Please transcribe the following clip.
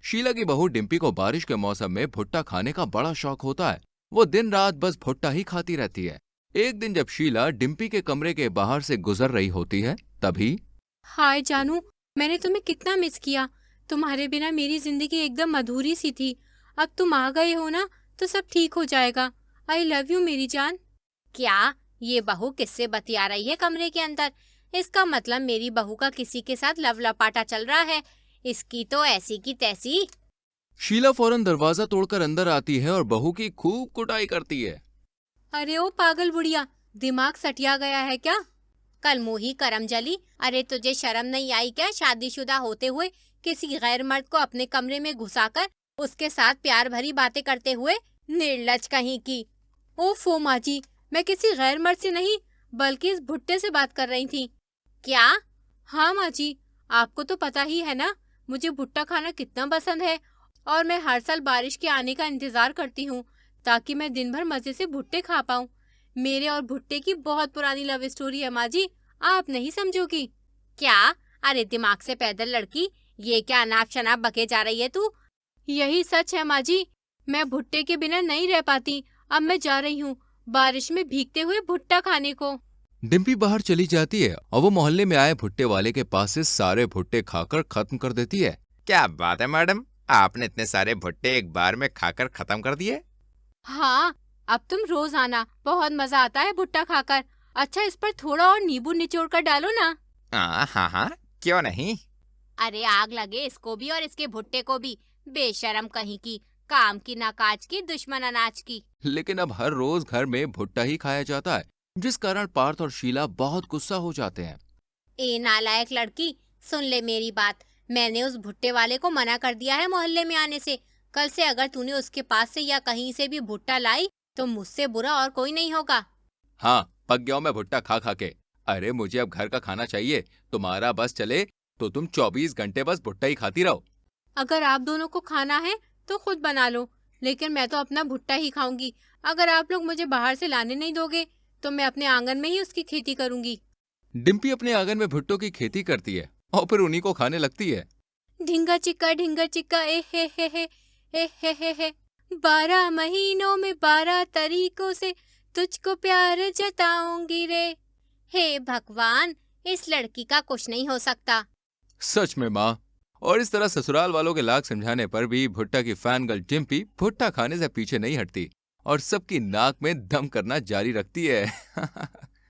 शीला की बहू डिम्पी को बारिश के मौसम में भुट्टा खाने का बड़ा शौक होता है। वो दिन रात बस भुट्टा ही खाती रहती है। एक दिन जब शीला डिम्पी के कमरे के बाहर से गुजर रही होती है, तभी हाय जानू, मैंने तुम्हें कितना मिस किया। तुम्हारे बिना मेरी जिंदगी एकदम अधूरी सी थी। अब तुम आ गए हो ना, तो सब ठीक हो जाएगा। आई लव यू मेरी जान। क्या ये बहू किससे बतिया रही है कमरे के अंदर? इसका मतलब मेरी बहू का किसी के साथ लव लपाटा चल रहा है। इसकी तो ऐसी की तैसी। शीला फौरन दरवाजा तोड़कर अंदर आती है और बहू की खूब कुटाई करती है। अरे ओ पागल बुढ़िया, दिमाग सटिया गया है क्या? कल मुही करम जली। अरे तुझे शर्म नहीं आई क्या, शादीशुदा होते हुए किसी गैर मर्द को अपने कमरे में घुसाकर उसके साथ प्यार भरी बातें करते हुए? निर्लज कहीं की। ओफो माँ जी, मैं किसी गैर मर्द से नहीं बल्कि इस भुट्टे से बात कर रही थी। क्या? हाँ माँ जी, आपको तो पता ही है ना, मुझे भुट्टा खाना कितना पसंद है। और मैं हर साल बारिश के आने का इंतजार करती हूँ ताकि मैं दिन भर मजे से भुट्टे खा पाऊँ। मेरे और भुट्टे की बहुत पुरानी लव स्टोरी है माँ जी, आप नहीं समझोगी क्या? अरे दिमाग से पैदल लड़की, ये क्या अनाप शनाप बके जा रही है तू? यही सच है माँ जी, मैं भुट्टे के बिना नहीं रह पाती। अब मैं जा रही हूँ बारिश में भीगते हुए भुट्टा खाने को। डिम्पी बाहर चली जाती है और वो मोहल्ले में आए भुट्टे वाले के पास से सारे भुट्टे खाकर खत्म कर देती है। क्या बात है मैडम, आपने इतने सारे भुट्टे एक बार में खाकर खत्म कर दिए? हाँ, अब तुम रोज आना, बहुत मजा आता है भुट्टा खाकर। अच्छा, इस पर थोड़ा और नींबू निचोड़ कर डालो ना। हाँ हाँ, क्यों नहीं। अरे आग लगे इसको भी और इसके भुट्टे को भी। बेशरम कहीं की, काम की ना काज की, दुश्मन अनाज की। लेकिन अब हर रोज घर में भुट्टा ही खाया जाता है, जिस कारण पार्थ और शीला बहुत गुस्सा हो जाते हैं। ए नालायक लड़की, सुन ले मेरी बात। मैंने उस भुट्टे वाले को मना कर दिया है मोहल्ले में आने से। कल से अगर तूने उसके पास से या कहीं से भी भुट्टा लाई तो मुझसे बुरा और कोई नहीं होगा। हाँ, पक गया हूं मैं भुट्टा खा खा के। अरे मुझे अब घर का खाना चाहिए। तुम्हारा बस चले तो तुम 24 घंटे बस भुट्टा ही खाती रहो। अगर आप दोनों को खाना है तो खुद बना लो, लेकिन मैं तो अपना भुट्टा ही खाऊंगी। अगर आप लोग मुझे बाहर से लाने नहीं दोगे तो मैं अपने आंगन में ही उसकी खेती करूंगी। डिम्पी अपने आंगन में भुट्टों की खेती करती है और फिर उन्हीं को खाने लगती है। ढिंगा चिक्का ए हे ए हे। 12 महीनों में 12 तरीकों से तुझको प्यार जताऊंगी रे। हे भगवान, इस लड़की का कुछ नहीं हो सकता। सच में माँ। और इस तरह ससुराल वालों के लाख समझाने पर भी भुट्टा की फैन गर्ल डिम्पी भुट्टा खाने से पीछे नहीं हटती और सबकी नाक में दम करना जारी रखती है।